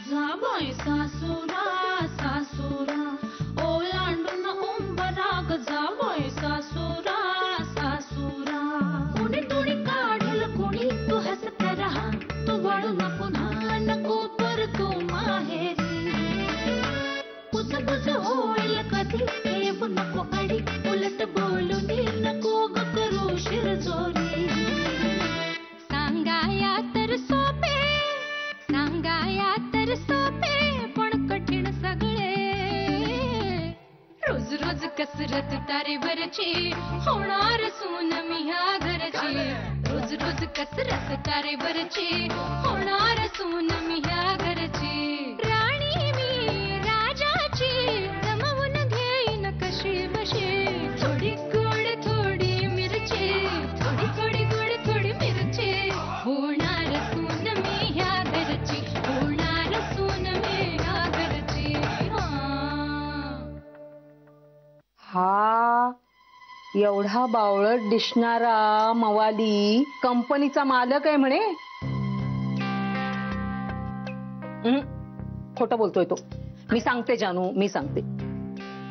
जाबाई सासुरा सासुरा ओलांडून उंबराग जाबाई सासुरा सासुरा कोणी टोणी काढल कोणी तू हसत रहा तू वळू नको नको पर तू माहेरी कुसबुस होईल कधी ठेवू नको अडी उलट बोलू नको ग करू शिरजोरी सांगाया तर सोपे सांगाया तर सोपे पण कठीण सगळे रोज रोज कसरत तारेवरची होणार सून मी ह्या घरची रोज रोज कसरत तारेवरची होणार सून मी ह्या घरची राणी मी राजाची जमवून घेईन कशी बशी थोडी गोड थोडी मिरची थोडी थोडी गोड थोडी मिरची होणार सून मी ह्या घरची होणार सून मी ह्या घरची हा एवढा बावळट दिसणारा मवाली कंपनीचा मालक आहे म्हणे. खोटं बोलतोय तो. मी सांगते जानू, मी सांगते.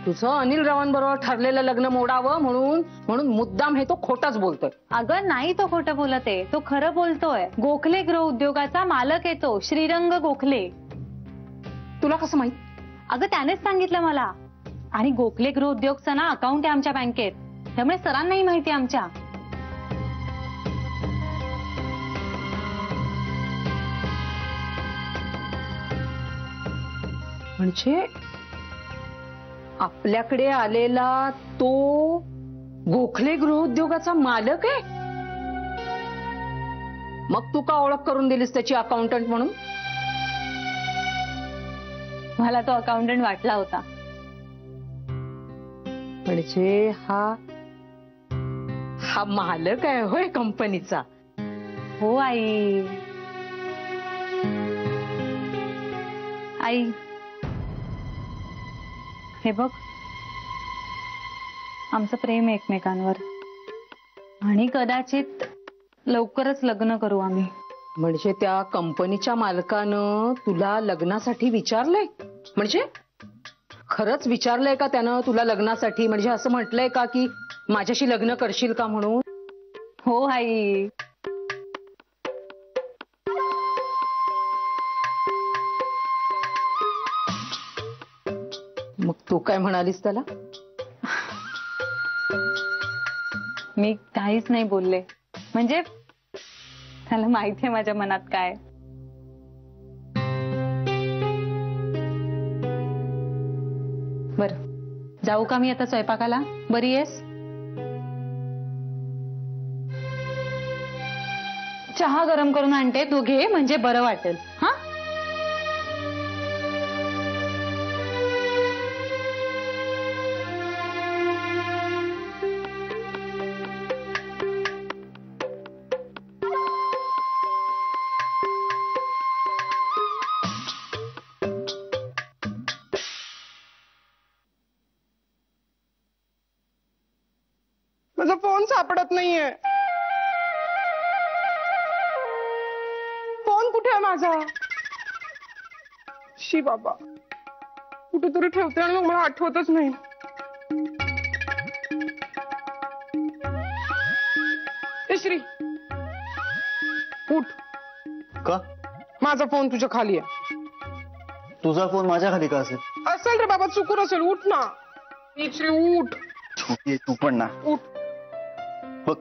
तुझं अनिल रावांबरोबर ठरलेलं लग्न मोडावं म्हणून म्हणून मुद्दाम हे तो खोटाच बोलतोय. अगं नाही, तो खोटं बोलत आहे, तो खरं बोलतोय. गोखले गृह उद्योगाचा मालक आहे तो, श्रीरंग गोखले. तुला कसं माहित? अगं त्यानेच सांगितलं मला. आणि गोखले गृह उद्योगचं ना अकाउंट आहे आमच्या बँकेत, त्यामुळे सरांनाही माहिती आमच्या. म्हणजे आपल्याकडे आलेला तो गोखले गृहउद्योगाचा मालक आहे. मग तू का ओळख करून दिलीस त्याची अकाउंटंट म्हणून? मला तो अकाउंटंट वाटला होता. म्हणजे हा मालक आहे होय कंपनीचा? हो आई. आई हे बघ, आमचं प्रेम एकमेकांवर, आणि कदाचित लवकरच लग्न करू आम्ही. म्हणजे त्या कंपनीच्या मालकानं तुला लग्नासाठी विचारलंय? म्हणजे खरंच विचारलंय का त्यानं तुला लग्नासाठी? म्हणजे असं म्हटलंय का की माझ्याशी लग्न करशील का म्हणून? हो आई. मग तू काय म्हणालीस त्याला? मी काहीच नाही बोलले. म्हणजे त्याला माहितीये माझ्या मनात काय. बरं, जाऊ का मी आता स्वयंपाकाला? बरी आहेस? चहा गरम करून आणते, तू घे म्हणजे बरं वाटेल. हा माझा फोन सापडत नाहीये. फोन कुठे आहे माझा? शी बाबा, कुठेतरी ठेवते आणि मग मला आठवतच नाही. ए श्री, उठ. का? माझा फोन तुझ्या खाली आहे. तुझा फोन माझ्या खाली का असेल? असेल रे बाबा, चुकून असेल. उठ ना. श्री उठ. तू पण ना. उठ. बघ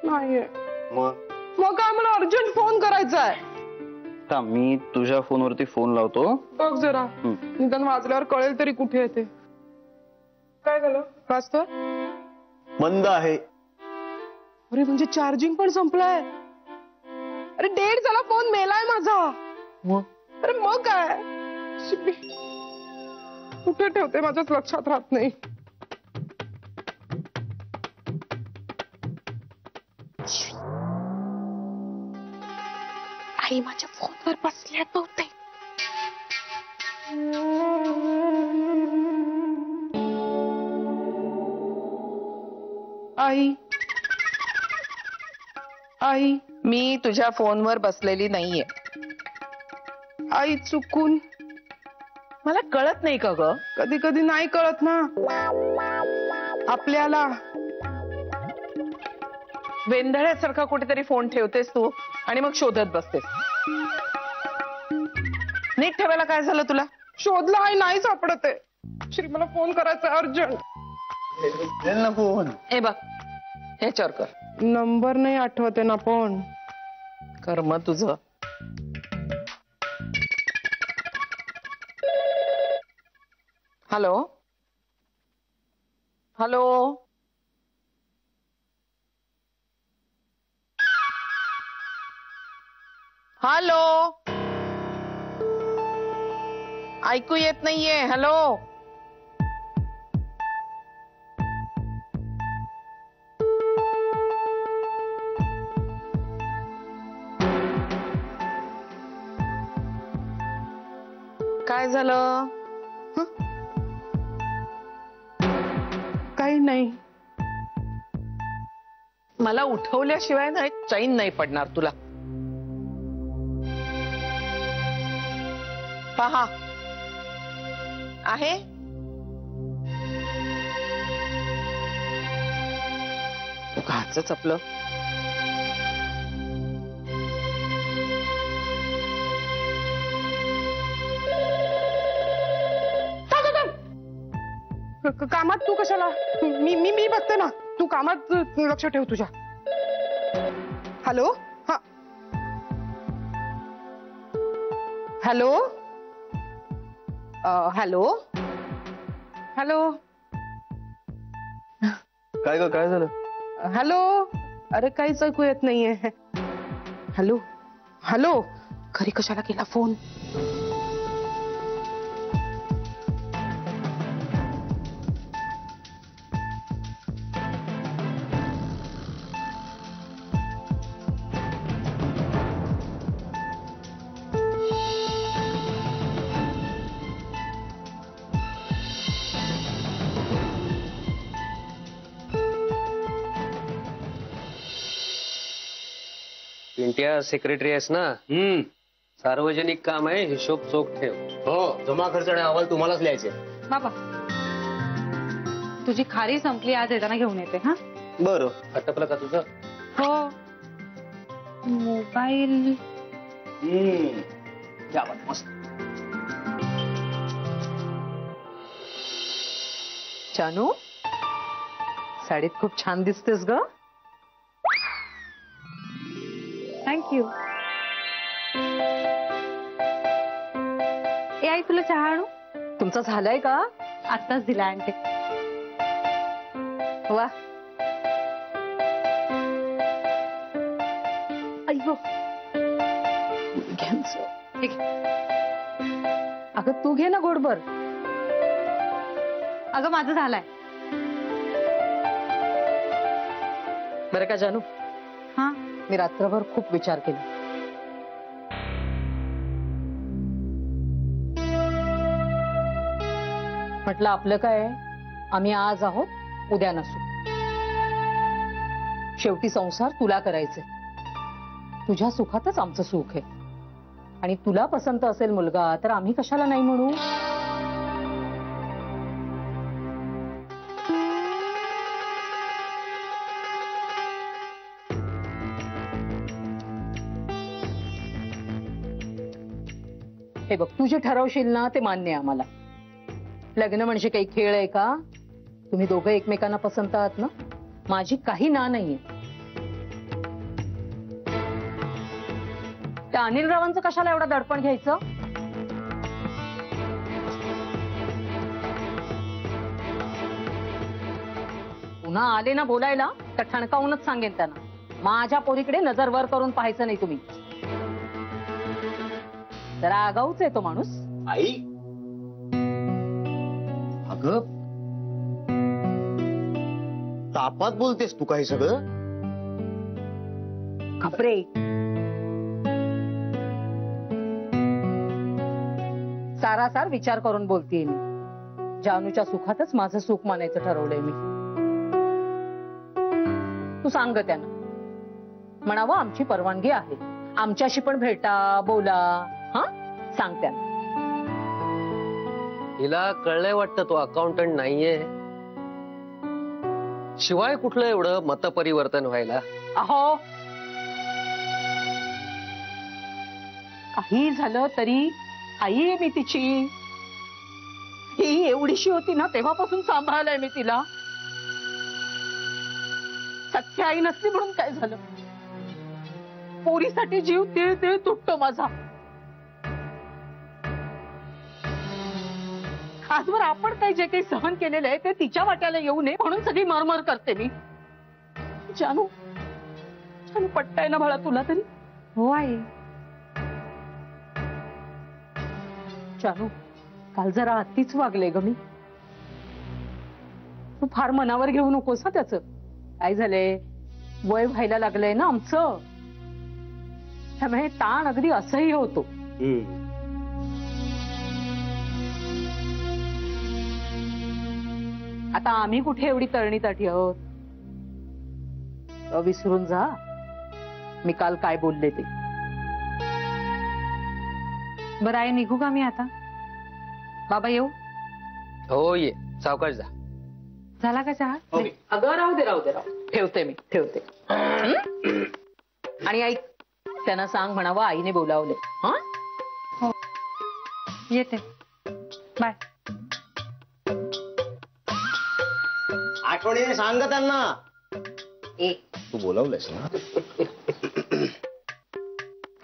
नाहीये. मग काय, मला अर्जंट फोन करायचा आहे. मी तुझ्या फोनवरती फोन लावतो. बघ जरा, निदान वाजल्यावर कळेल तरी कुठे येते. काय झालं? वाजत बंद आहे. अरे म्हणजे चार्जिंग पण संपलाय. अरे डेड झाला, फोन मेलाय माझा. अरे मग काय, कुठे ठेवते माझ्याच लक्षात राहत नाही. आई माझ्या फोनवर बसल्यात बहुतेक. आई आई मी तुझ्या फोनवर बसलेली नाहीये. आई चुकून. मला कळत नाही का ग? कधी कधी नाही कळत ना आपल्याला. वेंधळ्यासारखा कुठेतरी फोन ठेवतेस तू आणि मग शोधत बसतेस. नीट ठेवायला काय झालं तुला? शोधला आई नाही सापडत आहे. श्री मला फोन करायचा अर्जंट. ना फोन. ए बघ ह्याच्यावर कर. नंबर नाही आठवते ना पण. कर मग तुझं. Hello hello. हॅलो ऐकू येत नाहीये. हॅलो. काय झालं? काही नाही. मला उठवल्याशिवाय ना चैन नाही पडणार तुला. पहा आहे उगाचच आपलं. कामात तू कशाला? मी मी मी बघते ना. तू कामात लक्ष ठेव तुझ्या. हॅलो. हा हॅलो. हॅलो हॅलो काय ग काय झालं? हॅलो. अरे काहीच ऐकू येत नाहीये. Hello hello. घरी कशाला केला फोन? पिंट्या सेक्रेटरी आहेस ना? सार्वजनिक काम आहे, हिशोब चोख ठेव. हो, जमा खर्च आणि अहवाल तुम्हालाच लिहायचे. बाबा तुझी खारी संपली, आज येताना घेऊन येते. हा बरं. आटपलं का तुझं? हो. मोबाईल मस्त. जानू साडीत खूप छान दिसतेस ग. थँक्यू. ए आई तुला चहा आणू? तुमचा झालाय का? आत्ताच दिला आणते. वा. अय्यो ठीक. अगं तू घे ना घोटभर. अगं माझं झालंय. बरं का जानू, हा मी रात्रभर खूप विचार केला. म्हटलं आपलं काय, आम्ही आज आहोत उद्या नसू. शेवटी संसार तुला करायचे. तुझ्या सुखातच आमचं सुख आहे. आणि तुला पसंत असेल मुलगा तर आम्ही कशाला नाही म्हणू. हे बघ, तू जे ठरवशील ना ते मान्य आहे आम्हाला. लग्न म्हणजे काही खेळ आहे का? तुम्ही दोघं एकमेकांना पसंत आहात ना. माझी काही ना नाहीये. त्या अनिल रावांचं कशाला एवढं दडपण घ्यायचं? पुन्हा आले ना बोलायला तर ठणकावूनच सांगेन त्यांना, माझ्या पोरीकडे नजर वर करून पाहायचं नाही तुम्ही. जरा आगाऊच आहे तो माणूस. आई अगं तापात बोलतेस तू काही सगळं. खपरे. सारासार विचार करून बोलतीये मी. जानूच्या सुखातच माझं सुख मानायचं ठरवलंय मी. तू सांग त्यांना. म्हणावं आमची परवानगी आहे, आमच्याशी पण भेटा, बोला. हा, सांग त्यांना. हिला कळलंय वाटतं तो अकाउंटंट नाहीये. शिवाय कुठलं एवढं मतपरिवर्तन व्हायला. अहो, काही झालं तरी आई आहे मी तिची. ही एवढीशी होती ना तेव्हापासून सांभाळलंय मी तिला. सख्या आई नसली म्हणून काय झालं, पोरीसाठी जीव तिळ तिळ तुटतो माझा. आजवर आपण काही जे काही सहन केलेलं आहे ते तिच्या वाट्याला येऊ नये म्हणून सगळी मरमर करते मी. जानू, जानू पटताय ना बाळा तुला तरी? हो आई. जानू, काल जरा अतिच वागले ग मी. तू फार मनावर घेऊ नकोस ना त्याचं. काय झालंय, वय व्हायला लागलंय ना आमचं, त्यामुळे ताण अगदी असह्य होतो. आता आम्ही कुठे एवढी तळणीताठी आहोत. विसरून जा मी काल काय बोलले ते. बरं आई, निघू का मी आता? बाबा येऊ? हो ये, सावकाश जा. झाला का चहा? अगं राहू दे राहू दे राहू दे. ठेवते मी, ठेवते. आणि ऐक, त्यांना सांग म्हणावं आईने बोलावले. हा, येते. बाय. आठवणीने सांग त्यांना. तू बोलावलंयस ना.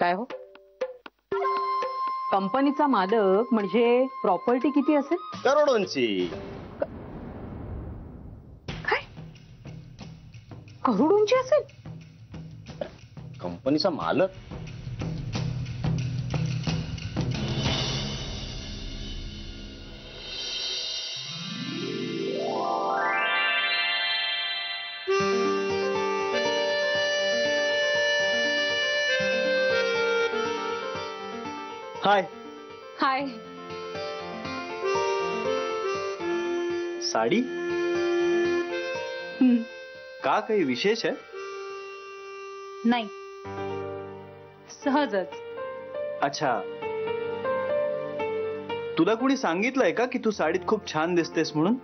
काय हो, कंपनीचा मालक म्हणजे प्रॉपर्टी किती असेल? करोडोंची. काय, करोडोंची असेल? कंपनीचा मालक? हाय. हाय. साडी का, काही विशेष आहे? नाही, सहजच. अच्छा, तुला कोणी सांगितलंय का की तू साडीत खूप छान दिसतेस म्हणून?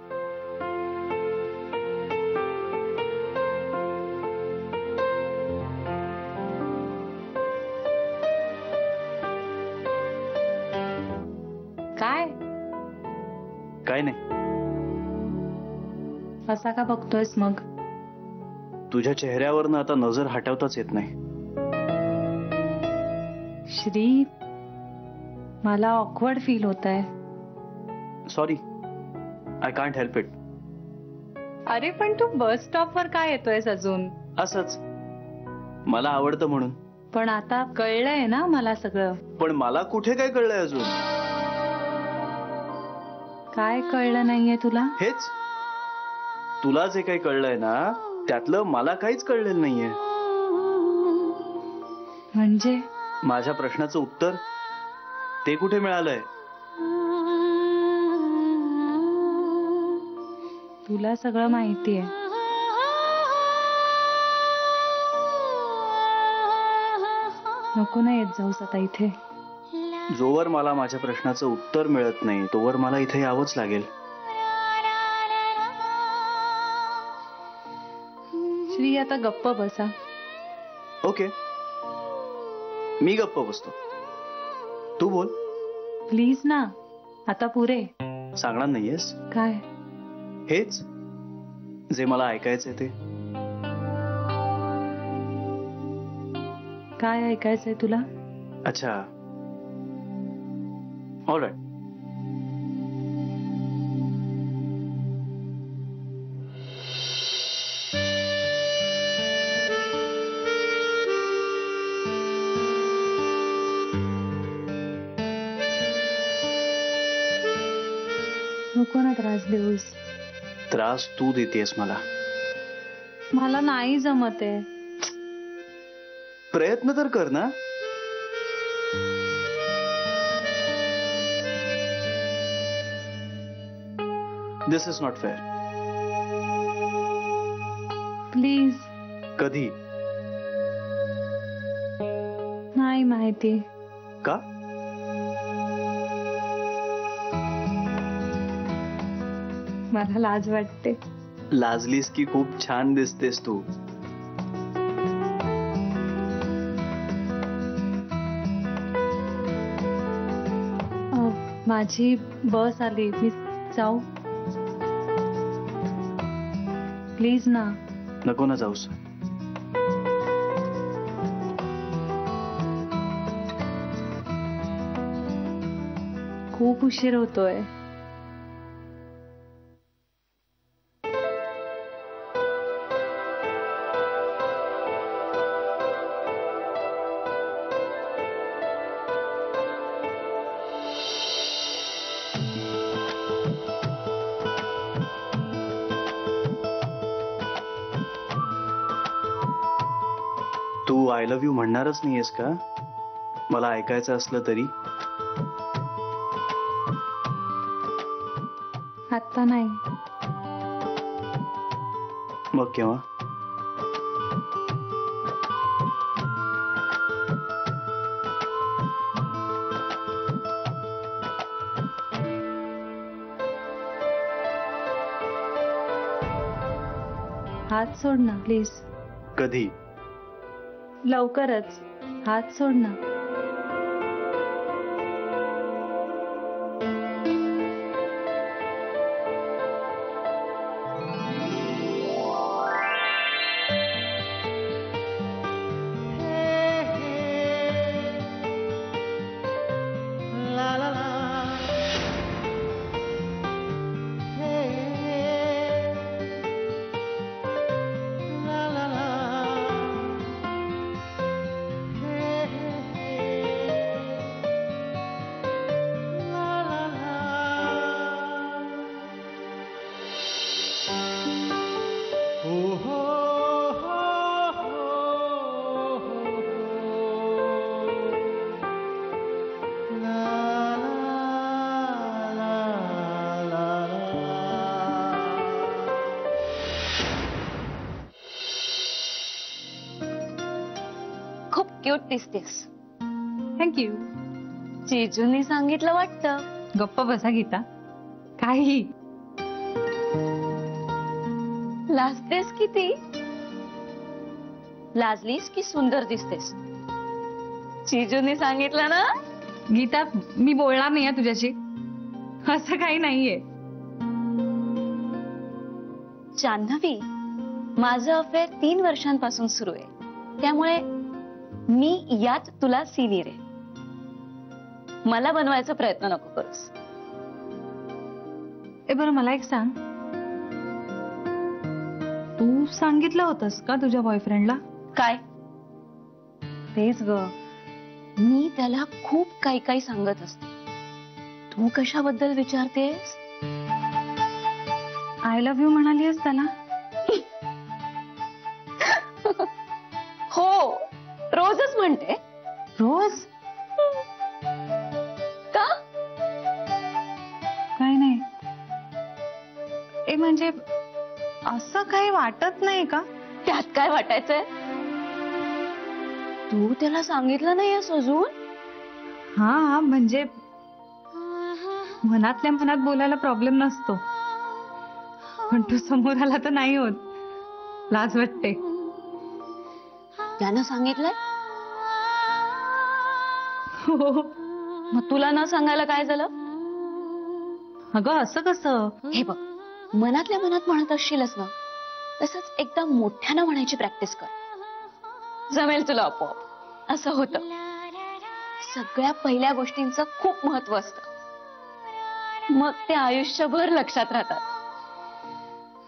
काय नाही. असा का बघतोयस मग? तुझ्या चेहऱ्यावरनं आता नजर हटवताच येत नाही. श्री, मला ऑकवर्ड फील होत आहे. Sorry, I can't help it. अरे पण तू बस स्टॉप वर काय येतोयस अजून? असंच, मला आवडतं म्हणून. पण आता कळलंय ना मला सगळं. पण मला कुठे काय कळलंय अजून? काय कळलं नाहीये तुला? हेच, तुला जे काही कळलंय ना त्यातलं मला काहीच कळलेलं नाहीये. म्हणजे माझ्या प्रश्नाचं उत्तर ते कुठे मिळालंय? तुला सगळं माहितीये. नको ना येत जाऊस आता इथे. जोवर मला माझ्या प्रश्नाचं उत्तर मिळत नाही तोवर मला इथे यावंच लागेल. श्री, आता गप्प बसा. ओके, मी गप्प बसतो, तू बोल. प्लीज ना, आता पुरे. सांगणार नाहीयेस? काय? हेच जे मला ऐकायचंय ते. काय ऐकायचंय तुला? अच्छा, ऑलराईट. नको ना त्रास देऊस. त्रास तू देतेस मला. मला नाही जमत आहे. प्रयत्न तर कर ना. दिस इज नॉट फेअर. प्लीज. कधी? नाही माहिती. का? मला लाज वाटते. लाजलीस की खूप छान दिसतेस तू. माझी बस आली, मी जाऊ? प्लीज ना. नको ना जाऊस. खूप उशीर होतोय. तू आय लव्ह यू म्हणणारच नाहीयेस का? मला ऐकायचं असलं तरी. आता नाही. मग केव्हा? हात सोड ना प्लीज. कधी? लवकरच. हात सोड ना. खूप क्यूट दिसतेस. थँक्यू. जीजूंनी सांगितलं वाटतं. गप्प बसा गीता. काही लाजतेस किती? लाजलीस की सुंदर दिसतेस? जीजूंनी सांगितलं ना. गीता, मी बोलणार नाहीये तुझ्याशी. असं काही नाहीये. जान्हवी, माझं अफेअर 3 वर्षांपासून सुरू आहे. त्यामुळे मी यात तुला सिनियर आहे. मला बनवायचा प्रयत्न नको करूस. बरं, मला एक सांग. तू सांगितलं होतंस का तुझ्या बॉयफ्रेंडला? काय? तेच ग, मी त्याला खूप काही काही सांगत असते. तू कशाबद्दल विचारतेस? आय लव्ह यू म्हणालीस त्याला? हो, रोजच म्हणते. रोज? का? काही नाही. म्हणजे असं काही वाटत नाही का? त्यात काय वाटायचंय? तू त्याला सांगितलं नाहीयेस अजून? हा, म्हणजे मनातल्या मनात बोलायला प्रॉब्लेम नसतो, पण तो समोर आला तर नाही होत. लाज वाटते. त्यानं सांगितलंय? हो. मग तुला न सांगायला काय झालं? अगं, असं कसं? हे बघ, मनातल्या मनात म्हणत असशीलच ना, तसंच एकदा मोठ्यानं म्हणायची प्रॅक्टिस कर. जमेल तुला आपोआप. असं होतं. सगळ्या पहिल्या गोष्टींचं खूप महत्व असतं, मग ते आयुष्यभर लक्षात राहतात.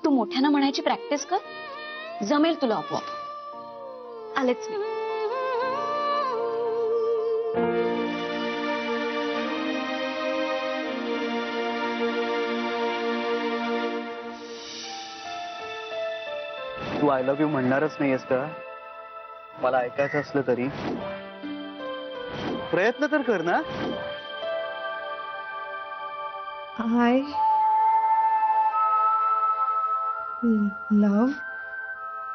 तू मोठ्यानं म्हणायची प्रॅक्टिस कर, जमेल तुला आपोआप. आलेच मी. तू आय लव्ह यू म्हणणारच नाहीयेस का? मला ऐकायचं असलं तरी. प्रयत्न तर कर ना. I love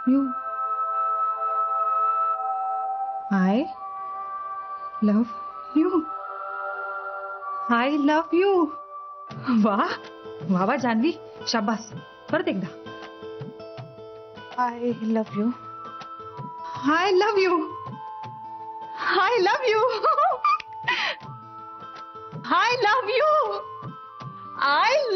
you. I love you. I love you. वा वा वा जान्हवी, शाबास. परत एकदा. I love you. I love you. I love you. I love you. I